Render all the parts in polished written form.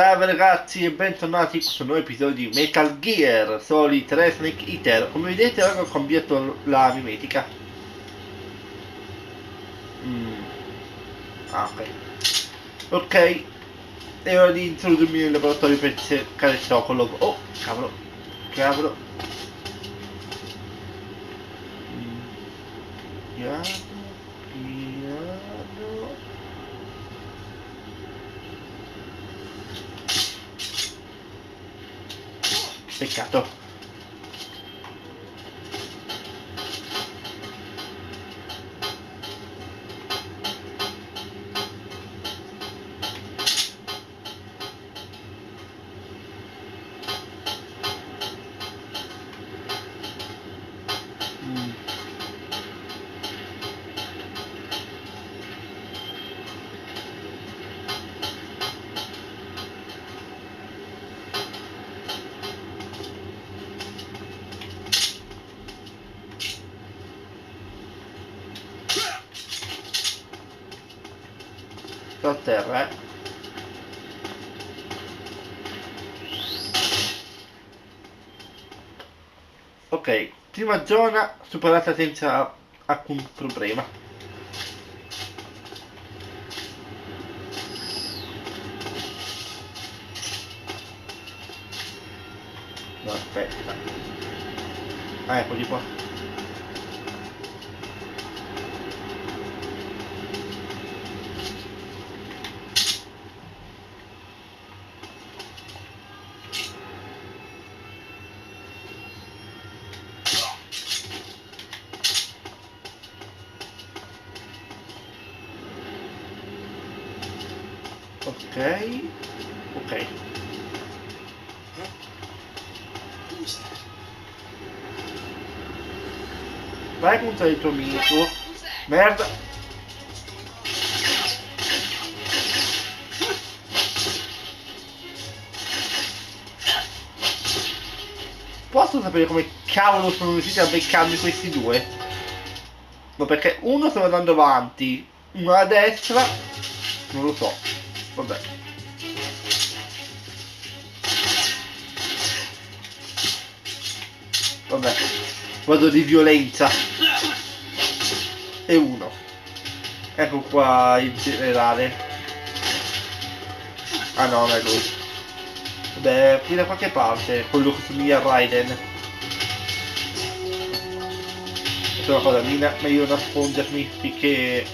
Salve ragazzi e bentornati su un nuovo episodio di Metal Gear Solid 3 Snake Eater. Come vedete ora ho cambiato la mimetica. Ok. Ok. È ora di introdurmi nel laboratorio per cercare Sokolov. Oh, cavolo. Cavolo. Piano, piano. Peccato. Sto a terra, Ok, prima zona superata senza alcun problema. No, aspetta. Ah, eccoli qua. Ok. Ok. Vai contro il tuo amico. Merda. Posso sapere come cavolo sono riusciti a beccarmi questi due? No, perché uno stava andando avanti, uno a destra. Non lo so. Vabbè. Vabbè. Vado di violenza. E uno. Ecco qua il generale. Ah no, non è lui. Vabbè, qui da qualche parte, quello che somiglia a Raiden. È una cosa, meglio nascondermi finché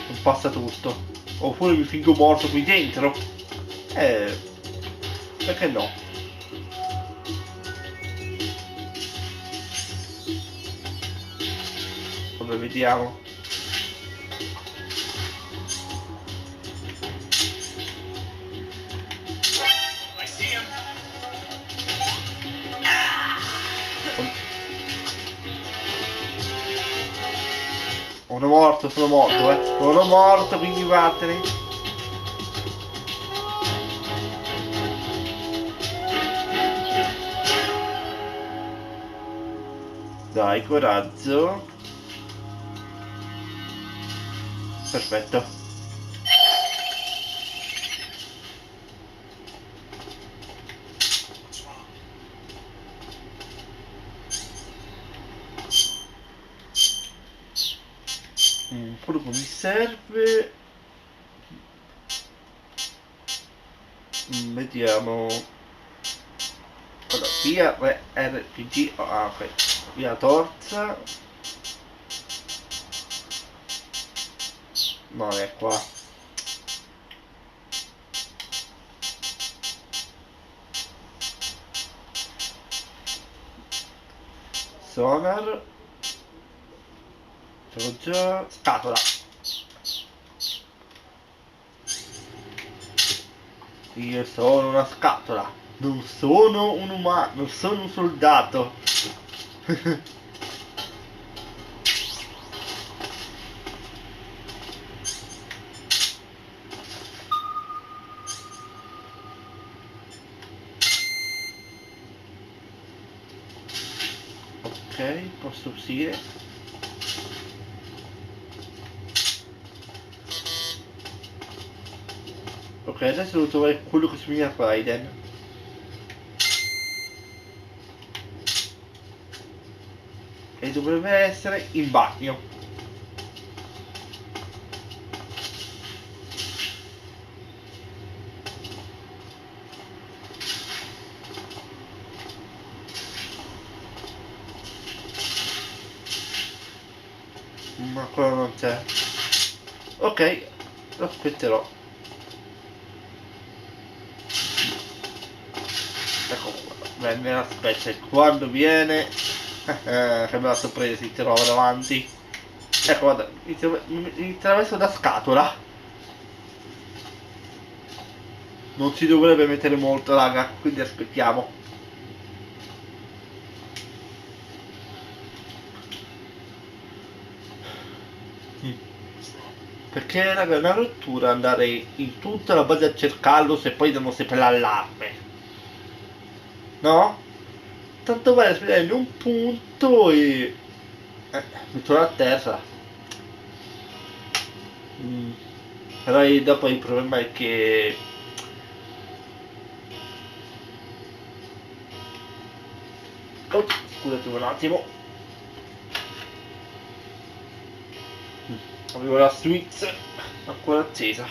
non passa tutto. Oppure mi fingo morto qui dentro. Perché no? Vabbè, vediamo. Sono morto, Sono morto, quindi vattene. Dai, coraggio. Perfetto. Quello che mi serve. Vediamo. Allora, via RPG. Ah, ok. Via torza. No, è qua. Sonar. C'ho già. Scatola. Io sono una scatola. Non sono un umano. Non sono un soldato. Ok, posso uscire. Ok, adesso devo trovare quello che somiglia a Raiden. E dovrebbe essere in bagno. Ma quello non c'è. Ok, lo aspetterò. Ecco qua. Bene, aspetta, quando viene... che bella sorpresa si trova davanti. Ecco, guarda, mi attraverso la scatola. Non ci dovrebbe mettere molto, raga, quindi aspettiamo. Perché, raga, è una rottura andare in tutta la base a cercarlo se poi danno sempre l'allarme. No? Tanto vale aspettare in un punto e... mi trovo a terra. Però dopo il problema è che... Oh, scusate un attimo. Avevo la Switch ancora accesa.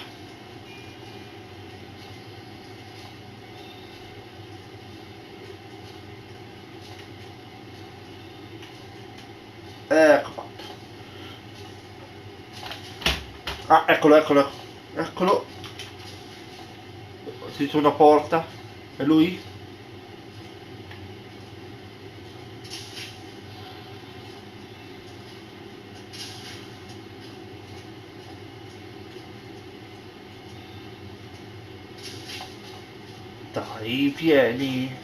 Ecco fatto. Ah, eccolo, eccolo. Eccolo. C'è una porta. È lui? Dai, vieni.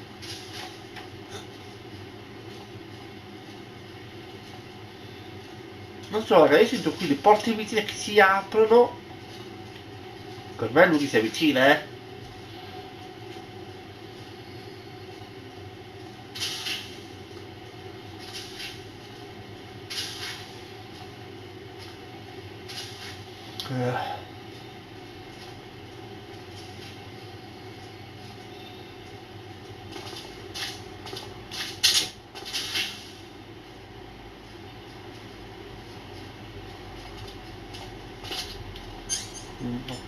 Non so, raga, io sento qui le porte vicine che si aprono. Per me lui si avvicina, eh.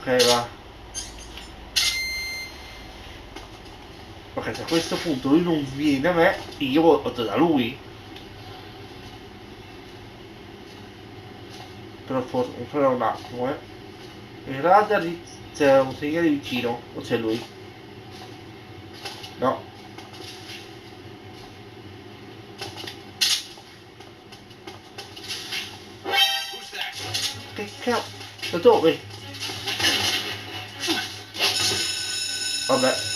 Ok, va. Ok, se a questo punto lui non viene a me, io vado da lui. Però forse farò un attimo, eh. Il radar c'è un segnale vicino, o c'è lui? No. Che cazzo? Da dove? Vabbè.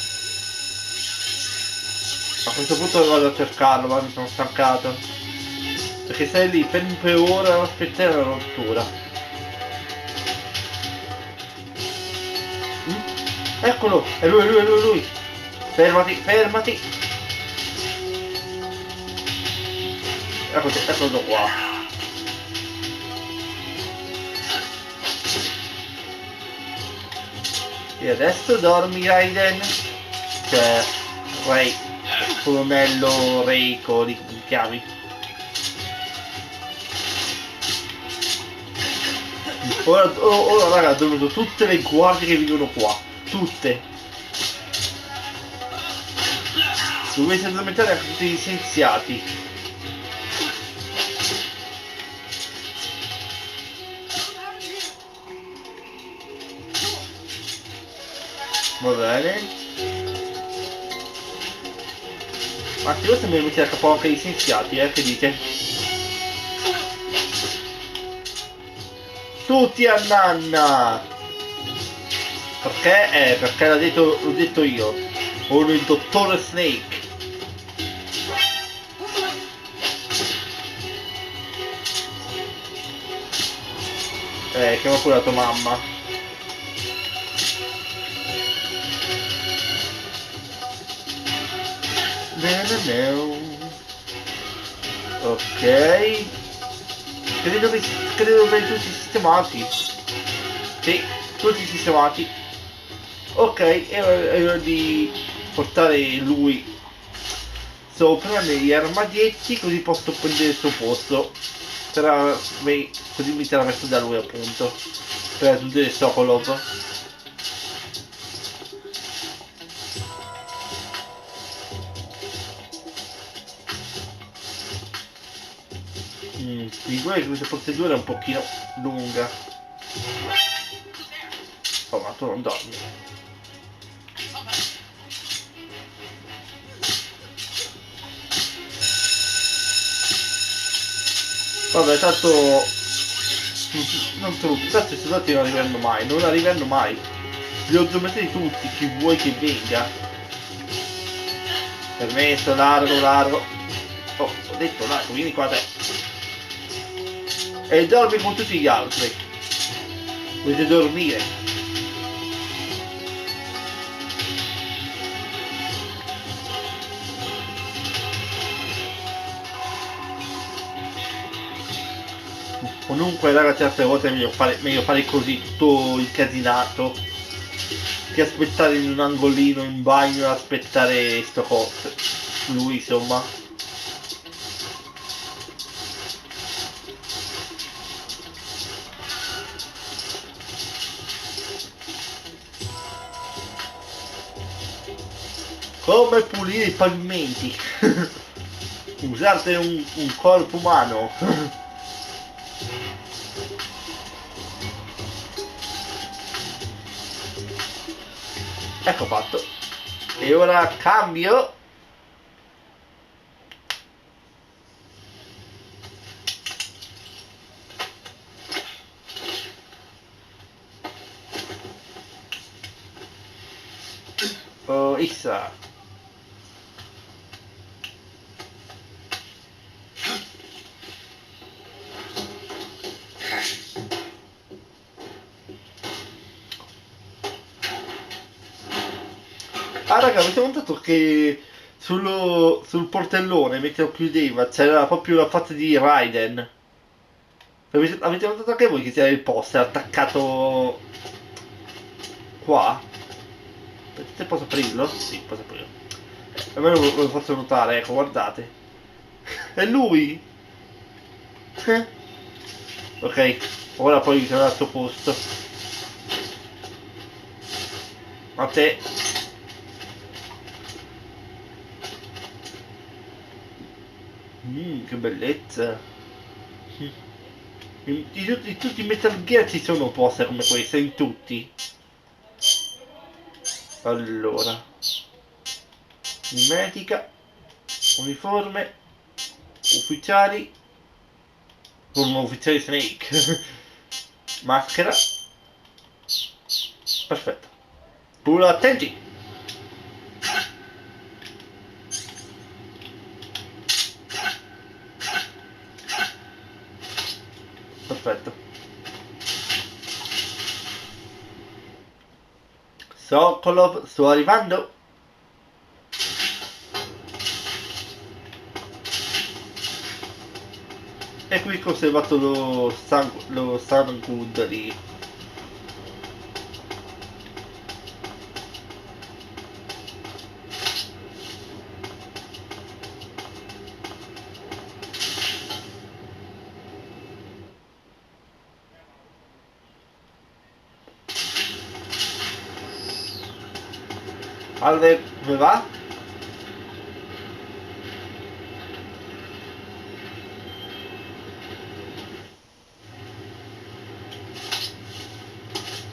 A questo punto vado a cercarlo, ma mi sono stancato. Perché stai lì per ore a aspettare la rottura. Eccolo! È lui, è lui, è lui, è lui! Fermati, fermati! Eccolo qua. E adesso dormi, Raiden. Cioè, Ray. Colonnello Reiko, di come ti chiami? Ora raga, ho dormito tutte le guardie che vivono qua. Tutte. Dovete addormentare anche tutti gli scienziati. Va bene. Ma se io sembra mettere a capo anche gli scienziati, che dite? Tutti a nanna! Perché? Perché l'ho detto io. Sono il dottore Snake. Chiama pure la tua mamma. Ok. Credo che tutti sistemati. Sì, tutti sistemati. Ok, è ora di portare lui sopra negli armadietti, così posso prendere il suo posto. Così mi sarà messo da lui appunto. Per raggiungere Sokolov. Di questa procedura è un pochino lunga. Oh, ma tu non dormi. Vabbè, tanto non trovo, tanto i soldati non arriveranno mai, non arriveranno mai. Li ho geometrati tutti, chi vuoi che venga. Permesso, largo, largo. Oh, ho detto largo, vieni qua te. E dormi con tutti gli altri. Dovete dormire. Comunque ragazzi, altre volte è meglio fare così, tutto incasinato, che aspettare in un angolino in bagno, aspettare sto coso. Lui insomma. Come pulire i pavimenti? Usate un corpo umano. Ecco fatto. E ora cambio. Oh, Issa. Ah raga, avete notato che sul portellone mentre lo chiudeva c'era proprio la faccia di Raiden? Avete notato anche voi che c'era il poster attaccato qua? Se posso aprirlo? Sì, posso aprirlo. Almeno lo faccio notare, ecco, guardate. È lui! Ok, ora poi ritorna al suo posto. A te. Che bellezza. Tutti i Metal Gear ci sono poster come questo, in tutti. Allora. Mimetica. Uniforme. Ufficiali. Come ufficiali Snake. Maschera. Perfetto. Pure attenti. Perfetto. Sokolov, sto arrivando. E qui conservato lo Sangud lì. Allora, come va?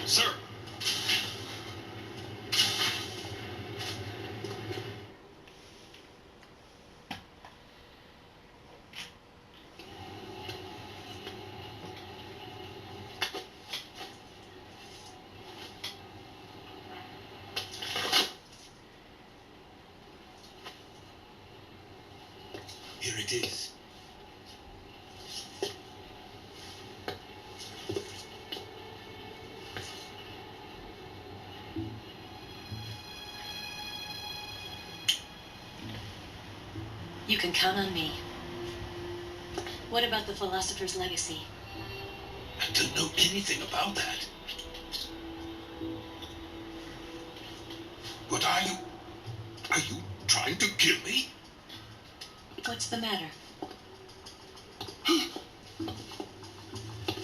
Sir. Here it is. You can count on me. What about the philosopher's legacy? I don't know anything about that. What are you? Are you trying to kill me? What's the matter?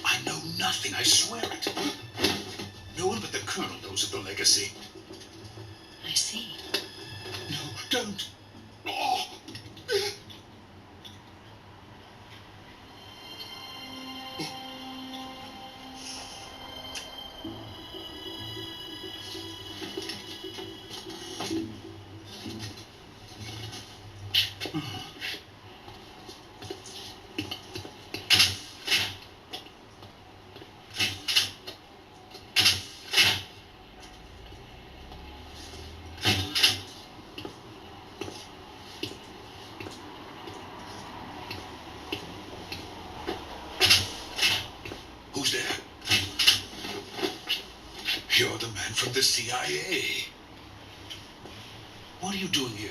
I know nothing, I swear it. No one but the Colonel knows of the legacy. I see. No, don't. Oh. Who's there? You're the man from the CIA. What are you doing here?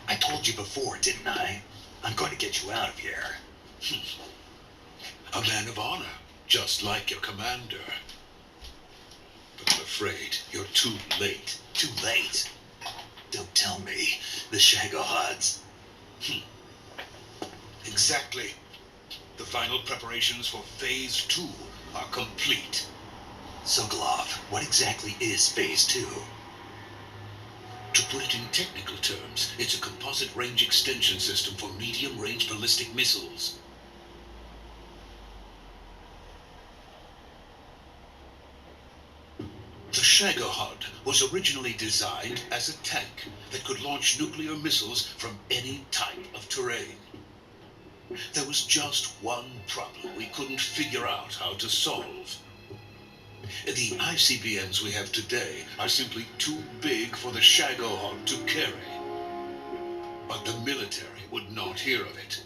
I told you before, didn't I? I'm going to get you out of here. A man of honor, just like your commander. But I'm afraid you're too late. Too late? Don't tell me. The Shagohods. Exactly. The final preparations for Phase 2 are complete. Sokolov, what exactly is Phase 2? To put it in technical terms, it's a composite range extension system for medium-range ballistic missiles. The Shagohod was originally designed as a tank that could launch nuclear missiles from any type of terrain. There was just one problem we couldn't figure out how to solve. The ICBMs we have today are simply too big for the Shagohod to carry. But the military would not hear of it.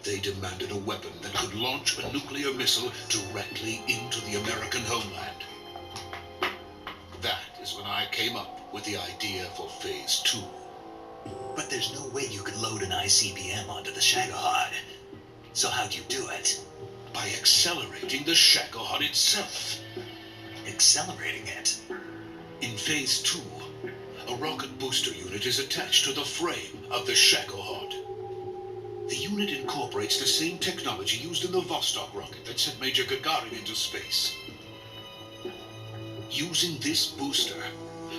They demanded a weapon that could launch a nuclear missile directly into the American homeland. That is when I came up with the idea for Phase 2. But there's no way you could load an ICBM onto the Shagohod. So how'd you do it? By accelerating the Shagohod itself. Accelerating it? In Phase 2, a rocket booster unit is attached to the frame of the Shagohod. The unit incorporates the same technology used in the Vostok rocket that sent Major Gagarin into space. Using this booster,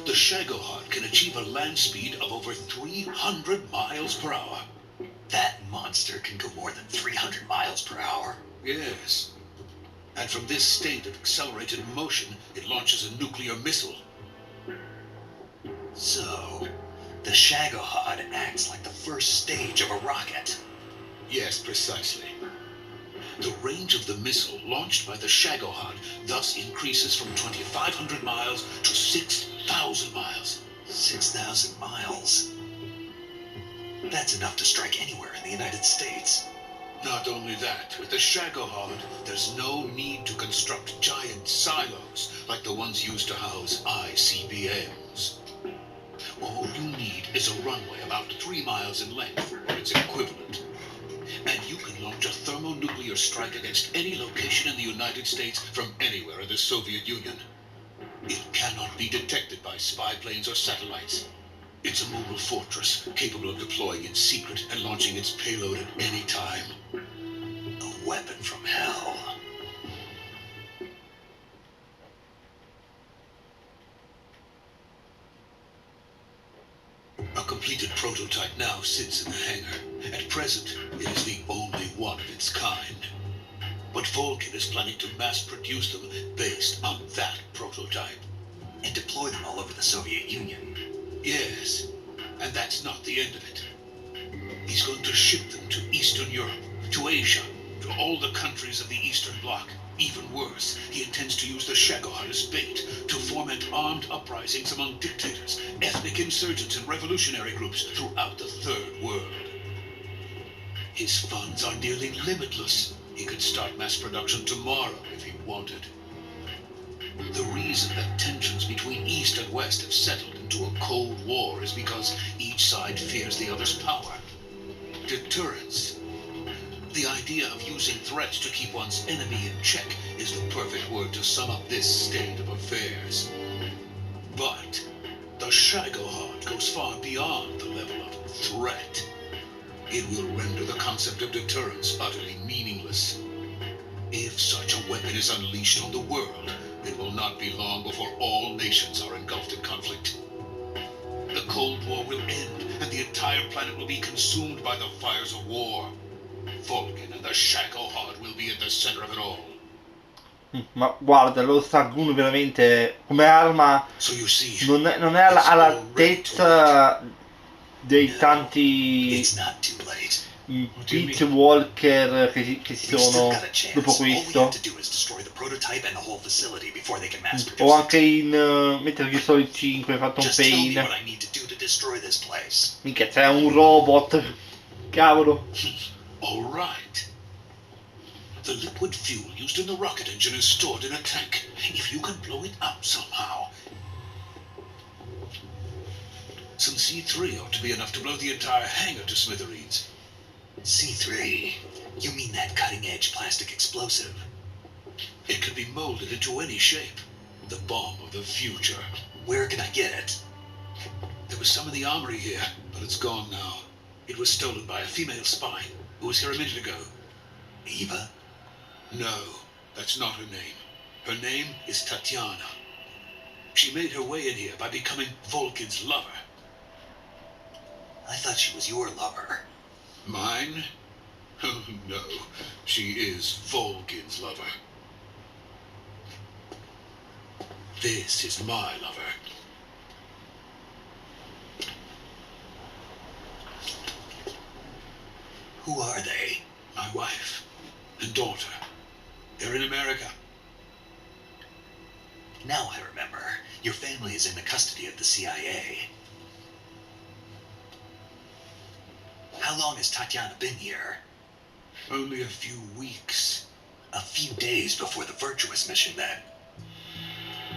the Shagohod can achieve a land speed of over 300 miles per hour. That monster can go more than 300 miles per hour? Yes. And from this state of accelerated motion, it launches a nuclear missile. So, the Shagohod acts like the first stage of a rocket. Yes, precisely. The range of the missile launched by the Shagohod thus increases from 2,500 miles to 6,000 miles. 6,000 miles? That's enough to strike anywhere in the United States. Not only that, with the Shagohod, there's no need to construct giant silos like the ones used to house ICBMs. All you need is a runway about 3 miles in length, or its equivalent. And you can launch a thermonuclear strike against any location in the United States from anywhere in the Soviet Union. It cannot be detected by spy planes or satellites. It's a mobile fortress, capable of deploying in secret and launching its payload at any time. A weapon from hell. A completed prototype now sits in the hangar. At present, it is the only one of its kind. But Volkin is planning to mass produce them based on that prototype. And deploy them all over the Soviet Union. Yes, and that's not the end of it. He's going to ship them to Eastern Europe, to Asia, to all the countries of the Eastern Bloc. Even worse, he intends to use the Shagohod as bait to foment armed uprisings among dictators, ethnic insurgents, and revolutionary groups throughout the Third World. His funds are nearly limitless. He could start mass production tomorrow if he wanted. The reason that tensions between East and West have settled into a Cold War is because each side fears the other's power. Deterrence. The idea of using threats to keep one's enemy in check is the perfect word to sum up this state of affairs. But the the Shagohod goes far beyond the level of threat. It will render the concept of deterrence utterly meaningless. If such a weapon is unleashed on the world, it will not be long before all nations are engulfed in conflict. The Cold War will end, and the entire planet will be consumed by the fires of war. Vulcan and the Shagohod will be at the center of it all. Ma guarda, lo Stargun veramente come arma So you see, non è all'altezza dei tanti It's not too late. Pete Walker che ci We've still sono got a chance. dopo All we have questo. to do is destroy the prototype and the whole facility before they can mass produce O anche it. in Metal Gear Solid 5 Phantom Just tell me Pain. what I need to do to destroy this place. Minchia, c'è un robot. Cavolo. all right. The liquid fuel used in the rocket engine is stored in a tank. If you can blow it up somehow. Some C3 ought to be enough to blow the entire hangar to smithereens. C3? You mean that cutting-edge plastic explosive? It can be molded into any shape. The bomb of the future. Where can I get it? There was some in the armory here, but it's gone now. It was stolen by a female spy who was here a minute ago. Eva? No, that's not her name. Her name is Tatiana. She made her way in here by becoming Vulcan's lover. I thought she was your lover. Mine? Oh, no. She is Vulcan's lover. This is my lover. Who are they? My wife and daughter. They're in America. Now I remember. Your family is in the custody of the CIA. How long has Tatiana been here? Only a few weeks. A few days before the Virtuous mission, then.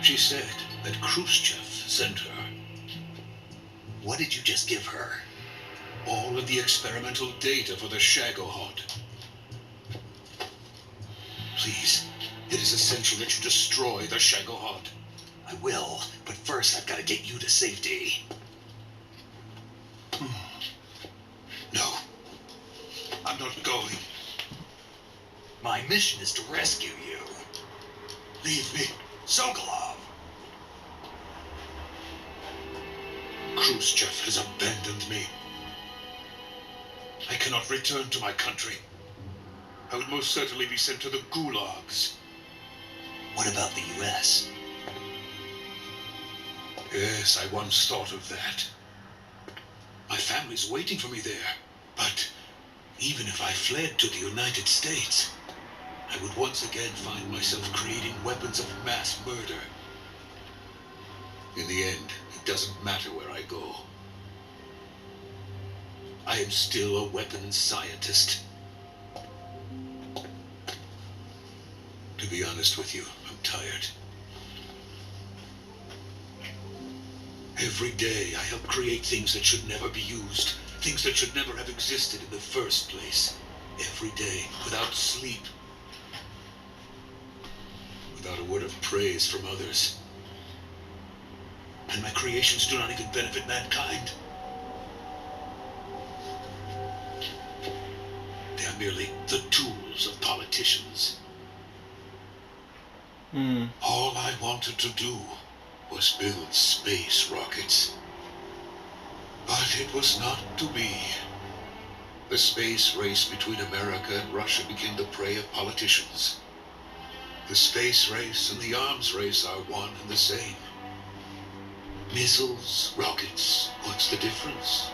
She said that Khrushchev sent her. What did you just give her? All of the experimental data for the Shagohod. Please, it is essential that you destroy the Shagohod. I will, but first I've got to get you to safety. No, I'm not going. My mission is to rescue you. Leave me. Sokolov! Khrushchev has abandoned me. I cannot return to my country. I would most certainly be sent to the gulags. What about the US? Yes, I once thought of that. My family's waiting for me there. But even if I fled to the United States, I would once again find myself creating weapons of mass murder. In the end, it doesn't matter where I go. I am still a weapons scientist. To be honest with you, I'm tired. Every day I help create things that should never be used, things that should never have existed in the first place. Every day, without sleep, without a word of praise from others. And my creations do not even benefit mankind. They are merely the tools of politicians. All I wanted to do was build space rockets. But it was not to be. The space race between America and Russia became the prey of politicians. The space race and the arms race are one and the same. Missiles, rockets, what's the difference?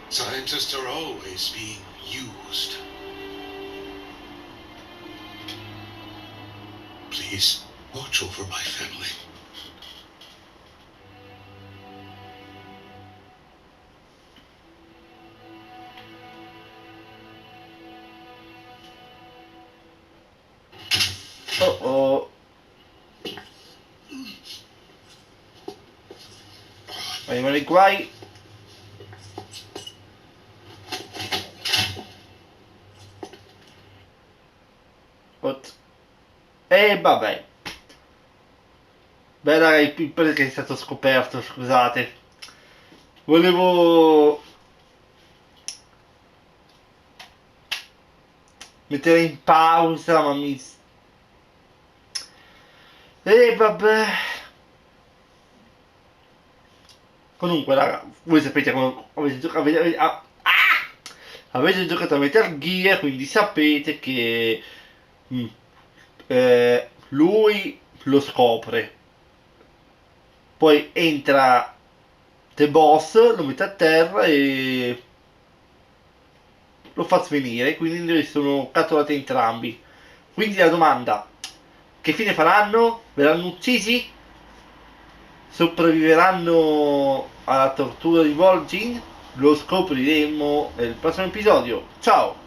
Scientists are always being used. Please, watch over my family. Oh. Arrivano i guai. E vabbè. Beh raga, perché è stato scoperto, scusate. Volevo mettere in pausa, ma mi... vabbè. Comunque raga, voi sapete come avete giocato, avete giocato a Metal Gear, quindi sapete che lui lo scopre. Poi entra The Boss, lo mette a terra e lo fa svenire, quindi sono catturati entrambi. Quindi la domanda, che fine faranno? Verranno uccisi? Sopravviveranno alla tortura di Vol'jin? Lo scopriremo nel prossimo episodio. Ciao!